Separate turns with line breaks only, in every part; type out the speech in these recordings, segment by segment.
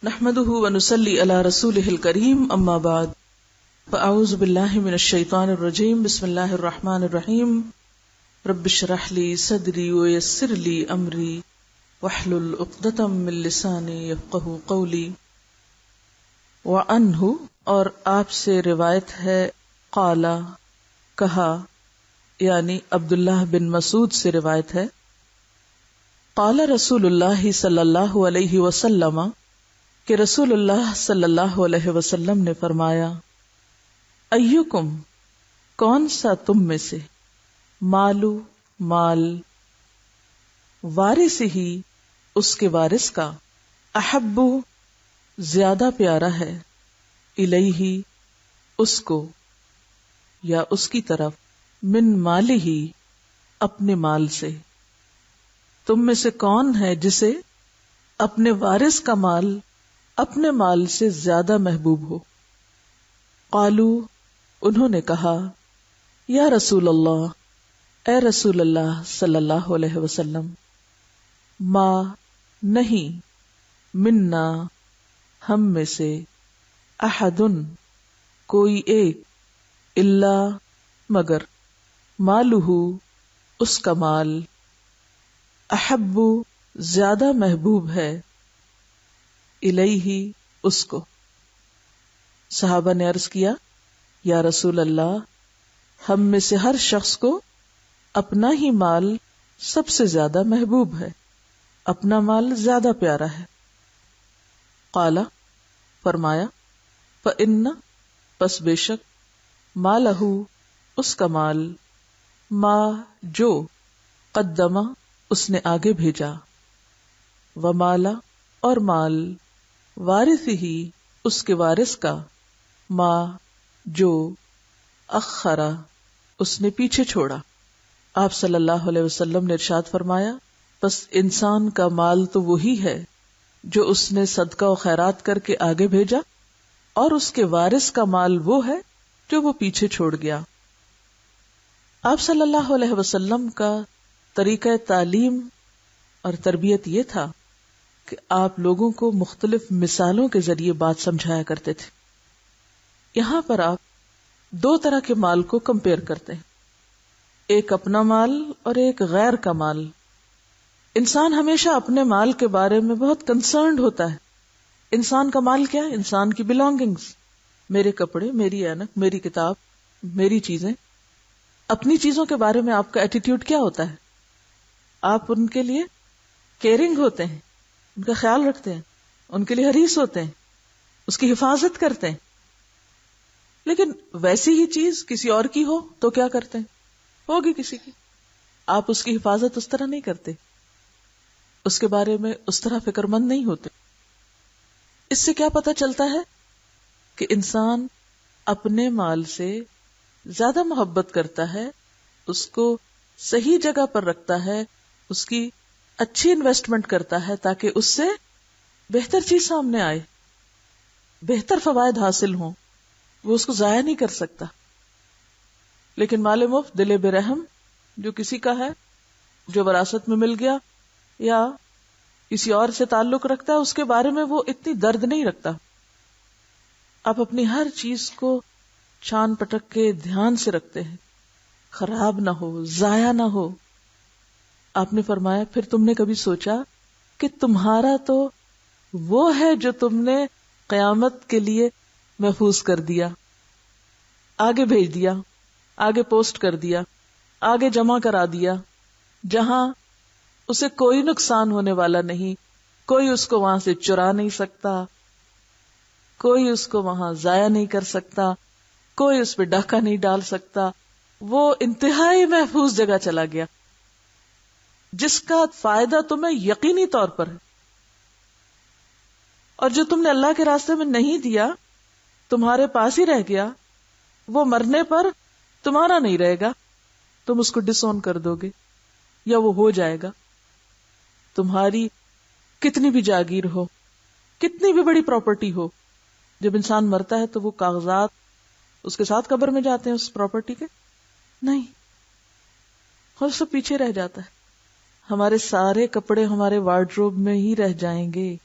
نحمده ونصلي على رسوله الكريم اما بعد فاعوذ بالله من الشيطان الرجيم بسم الله الرحمن الرحيم رب اشرح لي صدري ويسر لي امري واحلل عقدة من لساني يفقهوا قولي وعنه اور آپ سے روایت ہے قال کہا یعنی عبداللہ بن مسعود سے روایت ہے قال رسول اللہ صلی اللہ علیہ وسلم کہ رسول اللہ صلی اللہ علیہ وسلم نے فرمایا ایکم کون سا تم میں سے مال وارث ہی اس کے وارث کا احب زیادہ پیارا ہے الیہ اس کو یا اس کی طرف من مالی ہی اپنے مال سے. تم میں سے کون ہے جسے اپنے وارث کا مال اپنے مال سے زیادہ محبوب ہو؟ قالو انہوں نے کہا یا رسول اللہ اے رسول اللہ صلی اللہ علیہ وسلم ما نہیں منا ہم میں سے احدن کوئی ایک الا مگر مالہ اس کا مال احب زیادہ محبوب ہے الیہ اس کو. صحابہ نے عرض کیا یا رسول اللہ ہم میں سے ہر شخص کو اپنا ہی مال سب سے زیادہ محبوب ہے، اپنا مال زیادہ پیارا ہے. قال فرمایا فإن پس بے شک مالہ اس کا مال ما جو قدمہ اس نے آگے بھیجا ومالا اور مال وارث ہی اس کے وارث کا ما جو اخرا اس نے پیچھے چھوڑا. آپ صلی اللہ علیہ وسلم نے ارشاد فرمایا بس انسان کا مال تو وہی ہے جو اس نے صدقہ و خیرات کر کے آگے بھیجا اور اس کے وارث کا مال وہ ہے جو وہ پیچھے چھوڑ گیا. آپ صلی اللہ علیہ وسلم کا طریقہ تعلیم اور تربیت یہ تھا کہ آپ لوگوں کو مختلف مثالوں کے ذریعے بات سمجھایا کرتے تھے. یہاں پر آپ دو طرح کے مال کو کمپیئر کرتے ہیں، ایک اپنا مال اور ایک غیر کا مال. انسان ہمیشہ اپنے مال کے بارے میں بہت کنسرنڈ ہوتا ہے. انسان کا مال کیا ہے؟ انسان کی بلانگنگز، میرے کپڑے، میری اینک، میری کتاب، میری چیزیں. اپنی چیزوں کے بارے میں آپ کا ایٹیٹیوڈ کیا ہوتا ہے؟ آپ ان کے لیے کیئرنگ ہوتے ہیں، ان کا خیال رکھتے ہیں، ان کے لیے حریص ہوتے ہیں، اس کی حفاظت کرتے ہیں. لیکن ویسی ہی چیز کسی اور کی ہو تو کیا کرتے ہیں؟ ہوگی کسی کی، آپ اس کی حفاظت اس طرح نہیں کرتے، اس کے بارے میں اس طرح فکر مند نہیں ہوتے. اس سے کیا پتہ چلتا ہے کہ انسان اپنے مال سے زیادہ محبت کرتا ہے، اس کو صحیح جگہ پر رکھتا ہے، اس کی اچھی انویسٹمنٹ کرتا ہے تاکہ اس سے بہتر چیز سامنے آئے، بہتر فوائد حاصل ہوں. وہ اس کو ضائع نہیں کر سکتا. لیکن مال مفت دل بے رحم جو کسی کا ہے، جو وراثت میں مل گیا یا کسی اور سے تعلق رکھتا ہے، اس کے بارے میں وہ اتنی درد نہیں رکھتا. آپ اپنی ہر چیز کو چھان پٹک کے دھیان سے رکھتے ہیں، خراب نہ ہو، ضائع نہ ہو. آپ نے فرمایا پھر تم نے کبھی سوچا کہ تمہارا تو وہ ہے جو تم نے قیامت کے لیے محفوظ کر دیا، آگے بھیج دیا، آگے پوسٹ کر دیا، آگے جمع کرا دیا، جہاں اسے کوئی نقصان ہونے والا نہیں، کوئی اس کو وہاں سے چرا نہیں سکتا، کوئی اس کو وہاں ضائع نہیں کر سکتا، کوئی اس پہ ڈاکہ نہیں ڈال سکتا. وہ انتہائی محفوظ جگہ چلا گیا جس کا فائدہ تمہیں یقینی طور پر ہے. اور جو تم نے اللہ کے راستے میں نہیں دیا، تمہارے پاس ہی رہ گیا، وہ مرنے پر تمہارا نہیں رہے گا، تم اس کو ڈس اون کر دو گے یا وہ ہو جائے گا. تمہاری کتنی بھی جاگیر ہو، کتنی بھی بڑی پراپرٹی ہو، جب انسان مرتا ہے تو وہ کاغذات اس کے ساتھ قبر میں جاتے ہیں اس پراپرٹی کے؟ نہیں، اور سب پیچھے رہ جاتا ہے. ہمارے سارے کپڑے ہمارے وارڈروب میں ہی رہ جائیں گے.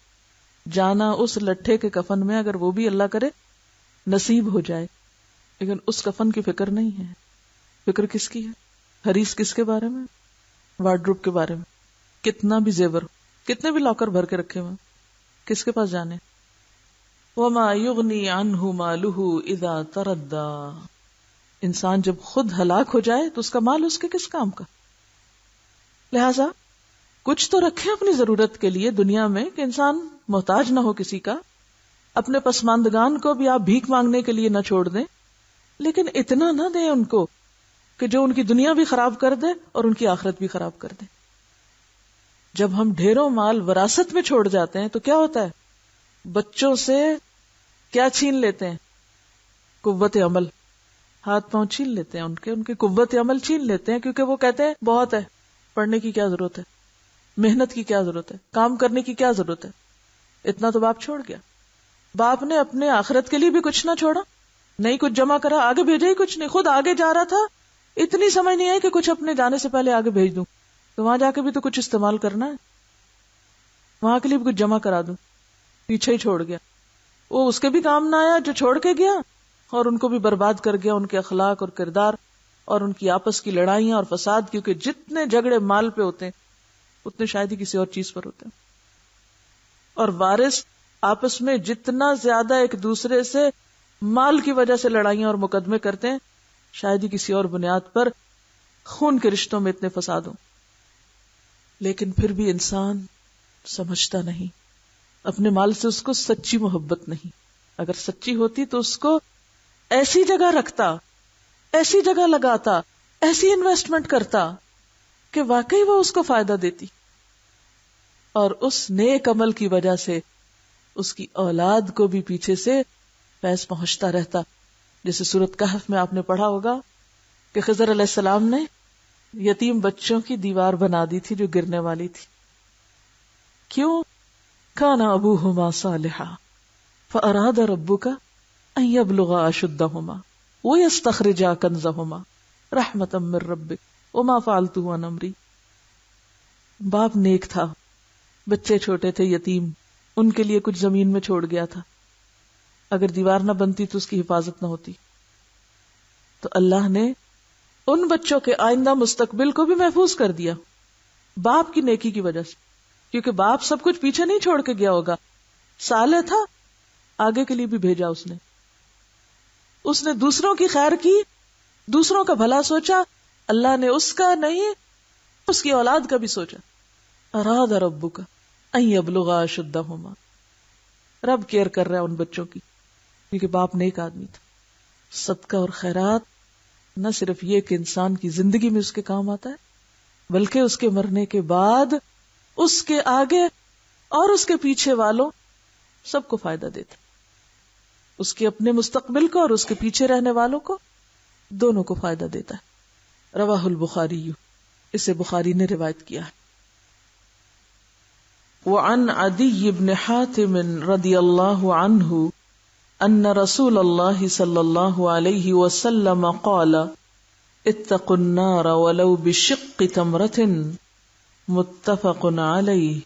جانا اس لٹھے کے کفن میں، اگر وہ بھی اللہ کرے نصیب ہو جائے، لیکن اس کفن کی فکر نہیں ہے. فکر کس کی ہے؟ حریص کس کے بارے میں؟ وارڈروب کے بارے میں. کتنا بھی زیور، کتنے بھی لاکر بھر کے رکھے ہوئے، کس کے پاس جانے؟ وَمَا يُغْنِي عَنْهُ مَالُهُ إِذَا تَرَدَّى. انسان جب خود ہلاک ہو جائے تو اس کا مال اس کے کس کام کا؟ لہذا کچھ تو رکھیں اپنی ضرورت کے لیے دنیا میں کہ انسان محتاج نہ ہو کسی کا. اپنے پسماندگان کو بھی آپ بھیک مانگنے کے لیے نہ چھوڑ دیں، لیکن اتنا نہ دیں ان کو کہ جو ان کی دنیا بھی خراب کر دے اور ان کی آخرت بھی خراب کر دے. جب ہم ڈھیروں مال وراثت میں چھوڑ جاتے ہیں تو کیا ہوتا ہے؟ بچوں سے کیا چھین لیتے ہیں؟ قوت عمل. ہاتھ پاؤں چھین لیتے ہیں، ان کی قوت عمل چھین لیتے ہیں، کیونکہ وہ کہتے ہیں بہت ہے، پڑھنے کی کیا ضرورت ہے، محنت کی کیا ضرورت ہے، کام کرنے کی کیا ضرورت ہے. اتنا تو باپ چھوڑ گیا. باپ نے اپنے آخرت کے لیے بھی کچھ نہ چھوڑا، نہیں کچھ جمع کرا، آگے بھیجا ہی کچھ نہیں. خود آگے جا رہا تھا، اتنی سمجھ نہیں آئی کہ کچھ اپنے جانے سے پہلے آگے بھیج دوں، تو وہاں جا کے بھی تو کچھ استعمال کرنا ہے، وہاں کے لیے بھی کچھ جمع کرا دوں. پیچھے ہی چھوڑ گیا. وہ اس کے بھی کام نہ آیا جو چھوڑ کے گیا، اور ان کو بھی برباد کر گیا، ان کے اخلاق اور کردار اور ان کی آپس کی لڑائیاں اور فساد. کیونکہ جتنے جھگڑے مال پہ ہوتے ہیں اتنے شاید ہی کسی اور چیز پر ہوتے ہیں. اور وارث آپس میں جتنا زیادہ ایک دوسرے سے مال کی وجہ سے لڑائیاں اور مقدمے کرتے ہیں، شاید ہی کسی اور بنیاد پر خون کے رشتوں میں اتنے فساد ہوں. لیکن پھر بھی انسان سمجھتا نہیں، اپنے مال سے اس کو سچی محبت نہیں. اگر سچی ہوتی تو اس کو ایسی جگہ رکھتا، ایسی جگہ لگاتا، ایسی انویسٹمنٹ کرتا کہ واقعی وہ اس کو فائدہ دیتی، اور اس نیک عمل کی وجہ سے اس کی اولاد کو بھی پیچھے سے فیض پہنچتا رہتا. جیسے سورۃ کہف میں آپ نے پڑھا ہوگا کہ خضر علیہ السلام نے یتیم بچوں کی دیوار بنا دی تھی جو گرنے والی تھی. کیوں؟ کان ابوہما صالحا فاراد ربک ان یبلغا اشدہما ویستخرجا کنزہما رحمتا من ربک وما فعلتہ عن امری. باپ نیک تھا، بچے چھوٹے تھے یتیم، ان کے لیے کچھ زمین میں چھوڑ گیا تھا. اگر دیوار نہ بنتی تو اس کی حفاظت نہ ہوتی. تو اللہ نے ان بچوں کے آئندہ مستقبل کو بھی محفوظ کر دیا باپ کی نیکی کی وجہ سے. کیونکہ باپ سب کچھ پیچھے نہیں چھوڑ کے گیا ہوگا، صالح تھا، آگے کے لیے بھی بھیجا اس نے دوسروں کی خیر کی، دوسروں کا بھلا سوچا. اللہ نے اس کا نہیں، اس کی اولاد کا بھی سوچا. اراد ربک ان یبلغا اشدہما. رب کیئر کر رہا ہے ان بچوں کی، کیونکہ باپ نیک آدمی تھا. صدقہ اور خیرات نہ صرف یہ کہ انسان کی زندگی میں اس کے کام آتا ہے، بلکہ اس کے مرنے کے بعد اس کے آگے اور اس کے پیچھے والوں سب کو فائدہ دیتا، اس کے اپنے مستقبل کو اور اس کے پیچھے رہنے والوں کو، دونوں کو فائدہ دیتا ہے. رواہ البخاری، اسے بخاری نے روایت کیا ہے. وعن عدی بن حاتم رضی اللہ عنہ ان رسول اللہ صلی اللہ علیہ وسلم قال اتقوا النار ولو بشق تمرۃ متفق علیہ.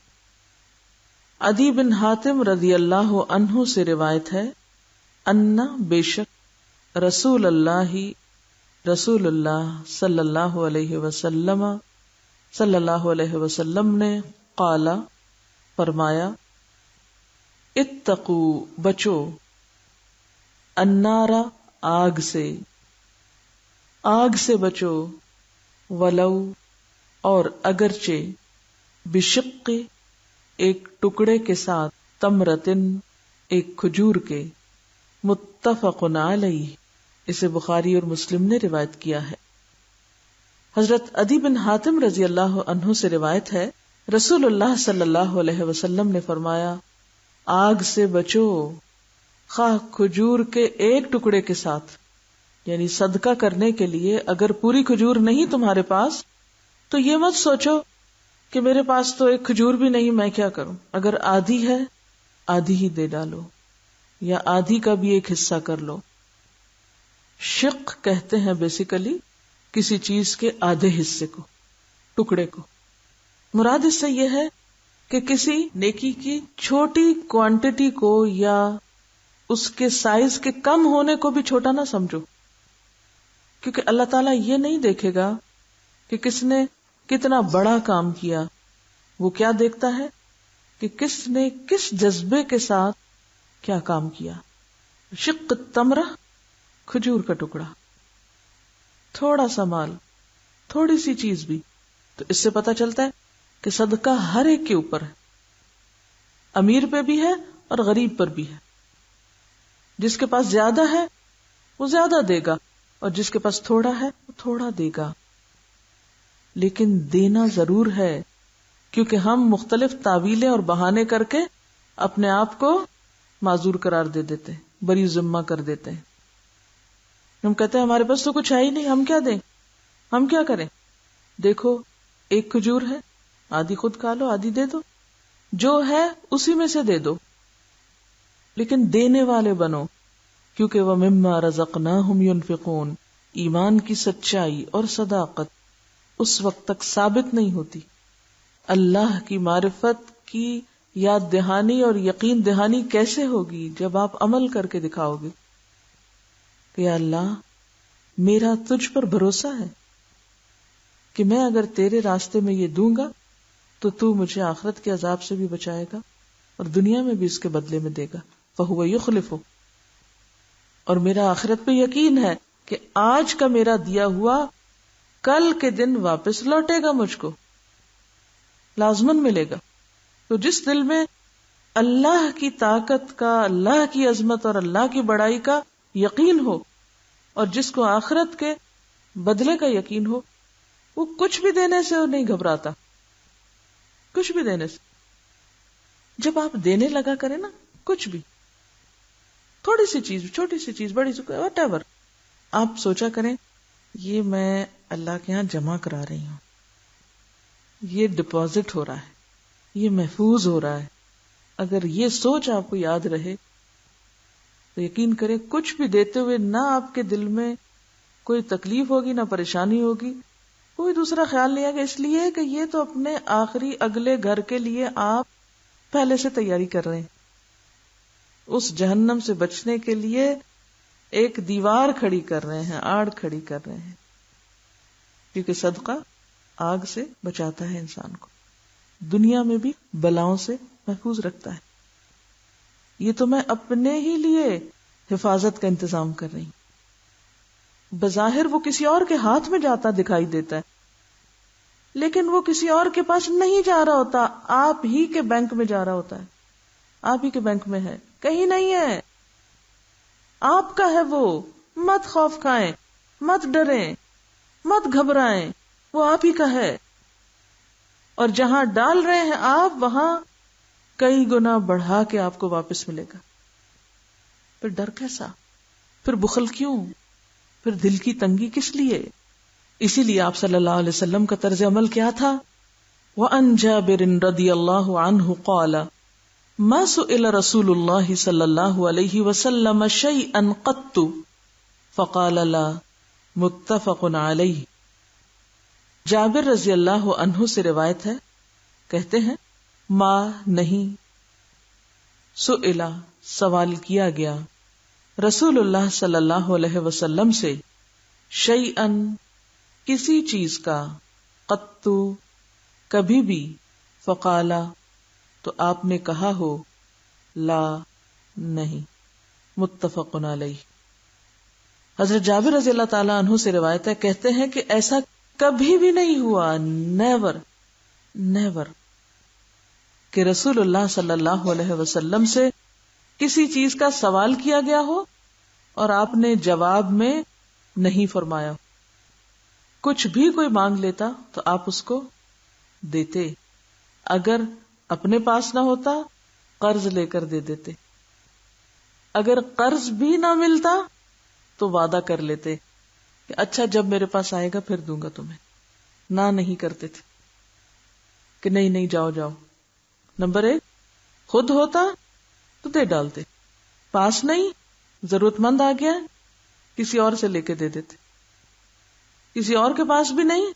عدی بن حاتم رضی اللہ عنہ سے روایت ہے، ان بے شک رسول اللہ صلی اللہ علیہ وسلم نے قال فرمایا، اتقو بچو، النار آگ سے بچو، ولو اور اگرچہ، بشق ایک ٹکڑے کے ساتھ، تمرتن ایک کھجور کے، متفق علیہ اسے بخاری اور مسلم نے روایت کیا ہے. حضرت عدی بن حاتم رضی اللہ عنہ سے روایت ہے، رسول اللہ صلی اللہ علیہ وسلم نے فرمایا، آگ سے بچو، خواہ کھجور کے ایک ٹکڑے کے ساتھ. یعنی صدقہ کرنے کے لیے اگر پوری کھجور نہیں تمہارے پاس تو یہ مت سوچو کہ میرے پاس تو ایک کھجور بھی نہیں، میں کیا کروں. اگر آدھی ہے آدھی ہی دے ڈالو، یا آدھی کا بھی ایک حصہ کر لو. شق کہتے ہیں بیسیکلی کسی چیز کے آدھے حصے کو، ٹکڑے کو. مراد اس سے یہ ہے کہ کسی نیکی کی چھوٹی کوانٹٹی کو یا اس کے سائز کے کم ہونے کو بھی چھوٹا نہ سمجھو، کیونکہ اللہ تعالیٰ یہ نہیں دیکھے گا کہ کس نے کتنا بڑا کام کیا. وہ کیا دیکھتا ہے کہ کس نے کس جذبے کے ساتھ کیا کام کیا. شق التمرہ، کھجور کا ٹکڑا، تھوڑا سا مال، تھوڑی سی چیز بھی، تو اس سے پتہ چلتا ہے کہ صدقہ ہر ایک کے اوپر ہے، امیر پہ بھی ہے اور غریب پر بھی ہے. جس کے پاس زیادہ ہے وہ زیادہ دے گا، اور جس کے پاس تھوڑا ہے وہ تھوڑا دے گا. لیکن دینا ضرور ہے، کیونکہ ہم مختلف تعویلیں اور بہانے کر کے اپنے آپ کو معذور قرار دے دیتے ہیں، بری ذمہ کر دیتے ہیں. ہم کہتے ہیں ہمارے پاس تو کچھ ہے ہی نہیں، ہم کیا دیں، ہم کیا کریں. دیکھو ایک کھجور ہے، آدھی خود کھا لو، آدھی دے دو، جو ہے اسی میں سے دے دو. لیکن دینے والے بنو، کیونکہ وَمِمَّا رَزَقْنَاهُمْ يُنْفِقُونَ. ایمان کی سچائی اور صداقت اس وقت تک ثابت نہیں ہوتی، اللہ کی معرفت کی یاد دہانی اور یقین دہانی کیسے ہوگی جب آپ عمل کر کے دکھاؤ گے کہ یا اللہ میرا تجھ پر بھروسہ ہے کہ میں اگر تیرے راستے میں یہ دوں گا تو مجھے آخرت کے عذاب سے بھی بچائے گا اور دنیا میں بھی اس کے بدلے میں دے گا. فَهُوَ يُخْلِفُ. اور میرا آخرت پہ یقین ہے کہ آج کا میرا دیا ہوا کل کے دن واپس لوٹے گا، مجھ کو لازمن ملے گا. تو جس دل میں اللہ کی طاقت کا، اللہ کی عظمت اور اللہ کی بڑائی کا یقین ہو، اور جس کو آخرت کے بدلے کا یقین ہو، وہ کچھ بھی دینے سے نہیں گھبراتا، کچھ بھی دینے سے. جب آپ دینے لگا کریں نا کچھ بھی، تھوڑی سی چیز، چھوٹی سی چیز، بڑی سی، واٹ ایور، آپ سوچا کریں یہ میں اللہ کے ہاں جمع کرا رہی ہوں، یہ ڈپازٹ ہو رہا ہے، یہ محفوظ ہو رہا ہے. اگر یہ سوچ آپ کو یاد رہے تو یقین کریں کچھ بھی دیتے ہوئے نہ آپ کے دل میں کوئی تکلیف ہوگی، نہ پریشانی ہوگی، کوئی دوسرا خیال نہیں آئے گا، اس لیے کہ یہ تو اپنے آخری اگلے گھر کے لیے آپ پہلے سے تیاری کر رہے ہیں. اس جہنم سے بچنے کے لیے ایک دیوار کھڑی کر رہے ہیں، آڑ کھڑی کر رہے ہیں، کیونکہ صدقہ آگ سے بچاتا ہے انسان کو، دنیا میں بھی بلاؤں سے محفوظ رکھتا ہے. یہ تو میں اپنے ہی لیے حفاظت کا انتظام کر رہی ہوں. بظاہر وہ کسی اور کے ہاتھ میں جاتا دکھائی دیتا ہے، لیکن وہ کسی اور کے پاس نہیں جا رہا ہوتا، آپ ہی کے بینک میں جا رہا ہوتا ہے، آپ ہی کے بینک میں ہے، کہیں نہیں ہے، آپ کا ہے. وہ مت خوف کھائیں، مت ڈریں، مت گھبرائیں، وہ آپ ہی کا ہے. اور جہاں ڈال رہے ہیں آپ، وہاں کئی گنا بڑھا کے آپ کو واپس ملے گا. پھر ڈر کیسا، پھر بخل کیوں، پھر دل کی تنگی کس لیے؟ اسی لیے آپ صلی اللہ علیہ وسلم کا طرز عمل کیا تھا؟ وَأَنْ جَابِرٍ رَضِيَ اللَّهُ عَنْهُ قَالَ مَا سُئِلَ رَسُولُ اللَّهِ صلی اللہ علیہ وسلم شَيْئًا قَطُّ فَقَالَ لَا متفق علیہ. جابر رضی اللہ عنہ سے روایت ہے، کہتے ہیں ما نہیں، سئلہ سوال کیا گیا، رسول اللہ صلی اللہ علیہ وسلم سے، شیئن کسی چیز کا، قط کبھی بھی، فقالا تو آپ نے کہا ہو، لا نہیں. متفق علیہ. حضرت جابر رضی اللہ تعالیٰ عنہ سے روایت ہے، کہتے ہیں کہ ایسا کبھی بھی نہیں ہوا، نیور نیور، کہ رسول اللہ صلی اللہ علیہ وسلم سے کسی چیز کا سوال کیا گیا ہو اور آپ نے جواب میں نہیں فرمایا. کچھ بھی کوئی مانگ لیتا تو آپ اس کو دیتے، اگر اپنے پاس نہ ہوتا قرض لے کر دے دیتے، اگر قرض بھی نہ ملتا تو وعدہ کر لیتے کہ اچھا جب میرے پاس آئے گا پھر دوں گا تمہیں. نہ نہیں کرتے تھے کہ نہیں نہیں جاؤ جاؤ. نمبر 1 خود ہوتا تو دے ڈالتے، پاس نہیں، ضرورت مند آ گیا کسی اور سے لے کے دے دیتے، کسی اور کے پاس بھی نہیں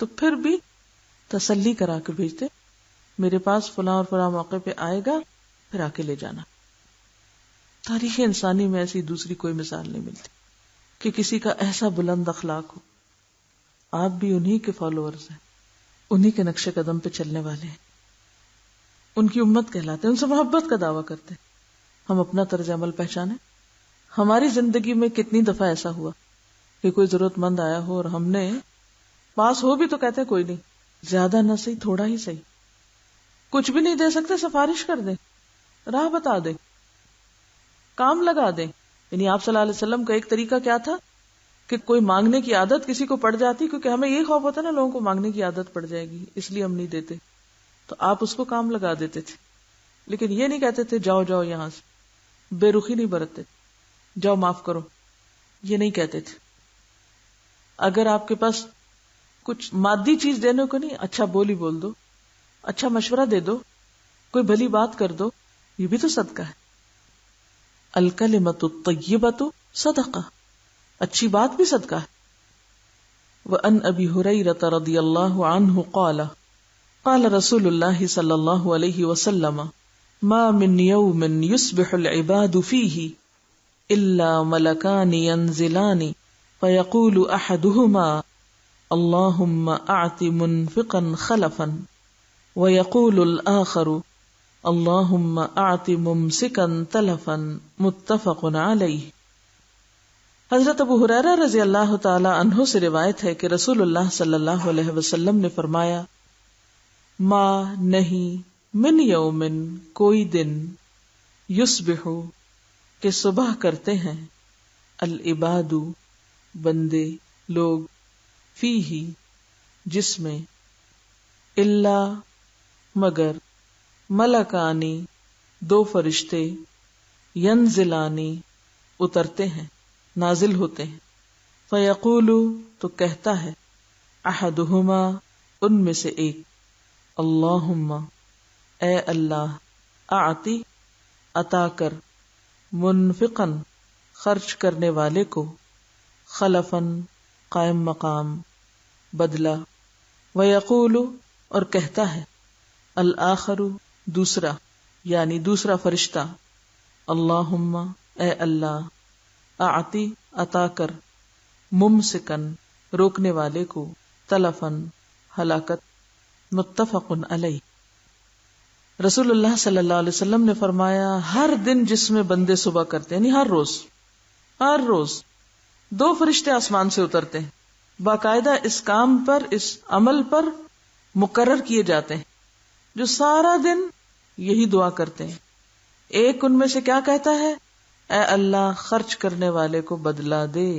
تو پھر بھی تسلی کرا کے بھیجتے، میرے پاس فلاں اور فلاں موقع پہ آئے گا، پھر آ کے لے جانا. تاریخ انسانی میں ایسی دوسری کوئی مثال نہیں ملتی کہ کسی کا ایسا بلند اخلاق ہو. آپ بھی انہی کے فالوورز ہیں، انہی کے نقش قدم پہ چلنے والے ہیں، ان کی امت کہلاتے ہیں، ان سے محبت کا دعویٰ کرتے ہیں. ہم اپنا طرز عمل پہچانیں. ہماری زندگی میں کتنی دفعہ ایسا ہوا کہ کوئی ضرورت مند آیا ہو اور ہم نے پاس ہو بھی تو کہتے ہیں کوئی نہیں، زیادہ نہ صحیح تھوڑا ہی صحیح، کچھ بھی نہیں دے سکتے سفارش کر دیں، راہ بتا دیں، کام لگا دیں. یعنی آپ صلی اللہ علیہ وسلم کا ایک طریقہ کیا تھا کہ کوئی مانگنے کی عادت کسی کو پڑ جاتی، کیونکہ ہمیں یہ خوف ہوتا نا لوگوں کو مانگنے کی عادت پڑ جائے گی اس لیے ہم نہیں دیتے، تو آپ اس کو کام لگا دیتے تھے. لیکن یہ نہیں کہتے تھے جاؤ جاؤ یہاں سے، بے رخی نہیں برتتے، جاؤ معاف کرو، یہ نہیں کہتے تھے. اگر آپ کے پاس کچھ مادی چیز دینے کو نہیں، اچھا بولی بول دو، اچھا مشورہ دے دو، کوئی بھلی بات کر دو، یہ بھی تو صدقہ ہے. الکلمۃ الطیبۃ صدقہ، اچھی بات بھی صدقہ ہے. وعن ابی ہریرہ رضی اللہ عنہ قال قال رسول اللہ صلی اللہ علیہ وسلم ما من یوم یصبح العباد فیہ الا ملکان ینزلان فیقول احدهما اللہم اعط منفقا خلفا ویقول الآخر اللہم اعط ممسکا تلفا متفق علیہ. حضرت ابو ہریرہ رضی اللہ تعالی عنہ سے روایت ہے کہ رسول اللہ صلی اللہ علیہ وسلم نے فرمایا ما نہیں من یومن کوئی دن یصبح کہ صبح کرتے ہیں العباد بندے لوگ فیہ جس میں الا مگر ملکانی دو فرشتے ینزلانی اترتے ہیں نازل ہوتے ہیں فیقول تو کہتا ہے احدہما ان میں سے ایک اللہم اے اللہ اعطی عطا کر منفقن خرچ کرنے والے کو خلفن قائم مقام بدلہ ویقول اور کہتا ہے الآخر دوسرا یعنی دوسرا فرشتہ اللہم اے اللہ اعطی عطا کر ممسکن روکنے والے کو تلفن ہلاکت. متفق علیہ. رسول اللہ صلی اللہ علیہ وسلم نے فرمایا ہر دن جس میں بندے صبح کرتے ہیں، یعنی ہر روز دو فرشتے آسمان سے اترتے ہیں، باقاعدہ اس کام پر اس عمل پر مقرر کیے جاتے ہیں، جو سارا دن یہی دعا کرتے ہیں. ایک ان میں سے کیا کہتا ہے اے اللہ خرچ کرنے والے کو بدلہ دے،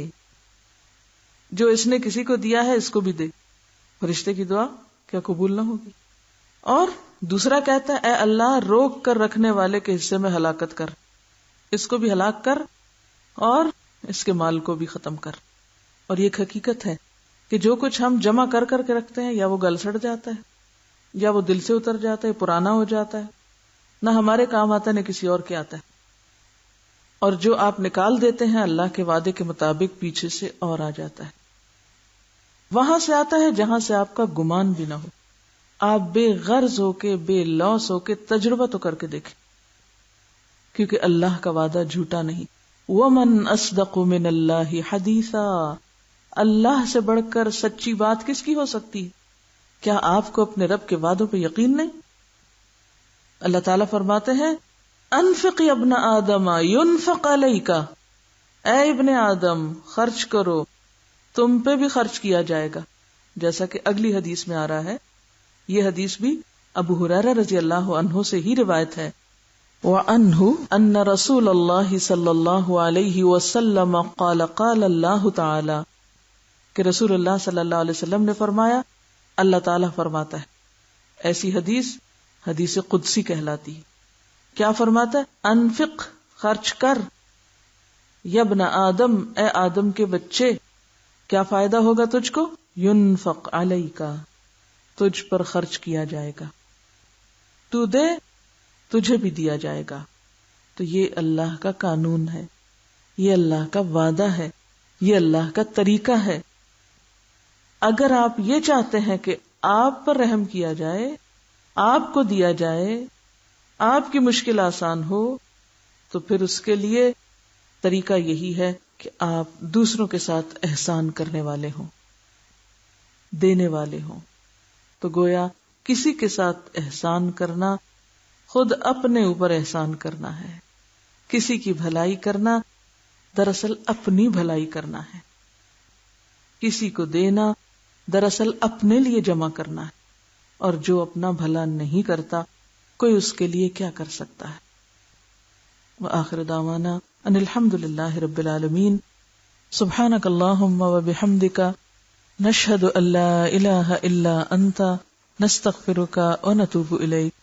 جو اس نے کسی کو دیا ہے اس کو بھی دے. فرشتے کی دعا کیا قبول نہ ہوگی؟ اور دوسرا کہتا ہے اے اللہ روک کر رکھنے والے کے حصے میں ہلاکت کر، اس کو بھی ہلاک کر اور اس کے مال کو بھی ختم کر. اور یہ ایک حقیقت ہے کہ جو کچھ ہم جمع کر کر کے رکھتے ہیں یا وہ گل سڑ جاتا ہے یا وہ دل سے اتر جاتا ہے، پرانا ہو جاتا ہے، نہ ہمارے کام آتا ہے نہ کسی اور کے آتا ہے. اور جو آپ نکال دیتے ہیں اللہ کے وعدے کے مطابق پیچھے سے اور آ جاتا ہے، وہاں سے آتا ہے جہاں سے آپ کا گمان بھی نہ ہو. آپ بے غرض ہو کے بے لوث ہو کے تجربہ تو کر کے دیکھیں، کیونکہ اللہ کا وعدہ جھوٹا نہیں. وَمَنْ أَصْدَقُ مِنَ اللَّهِ حَدِيثًا، اللہ سے بڑھ کر سچی بات کس کی ہو سکتی؟ کیا آپ کو اپنے رب کے وعدوں پہ یقین نہیں؟ اللہ تعالیٰ فرماتے ہیں انفق یا ابن آدم ينفق علیک، اے ابن آدم خرچ کرو تم پہ بھی خرچ کیا جائے گا. جیسا کہ اگلی حدیث میں آ رہا ہے، یہ حدیث بھی ابو ہریرہ رضی اللہ عنہ سے ہی روایت ہے. وعنہ ان رسول اللہ صلی اللہ علیہ وسلم قال قال اللہ تعالی، کہ رسول اللہ صلی اللہ علیہ وسلم نے فرمایا اللہ تعالیٰ فرماتا ہے. ایسی حدیث قدسی کہلاتی ہے. کیا فرماتا ہے؟ انفق خرچ کر، یبن آدم اے آدم کے بچے، کیا فائدہ ہوگا تجھ کو؟ ینفق علیک، تجھ پر خرچ کیا جائے گا، تو دے تجھے بھی دیا جائے گا. تو یہ اللہ کا قانون ہے، یہ اللہ کا وعدہ ہے، یہ اللہ کا طریقہ ہے. اگر آپ یہ چاہتے ہیں کہ آپ پر رحم کیا جائے آپ کو دیا جائے، آپ کی مشکل آسان ہو، تو پھر اس کے لیے طریقہ یہی ہے کہ آپ دوسروں کے ساتھ احسان کرنے والے ہوں، دینے والے ہوں. تو گویا کسی کے ساتھ احسان کرنا خود اپنے اوپر احسان کرنا ہے. کسی کی بھلائی کرنا دراصل اپنی بھلائی کرنا ہے. کسی کو دینا دراصل اپنے لیے جمع کرنا ہے. اور جو اپنا بھلا نہیں کرتا کوئی اس کے لیے کیا کر سکتا ہے. وآخر دعوانا ان الحمد للہ رب العالمین. سبحانک اللہم وبحمدک نشہد ان لا الہ الا انت نستغفرک ونتوب الیک.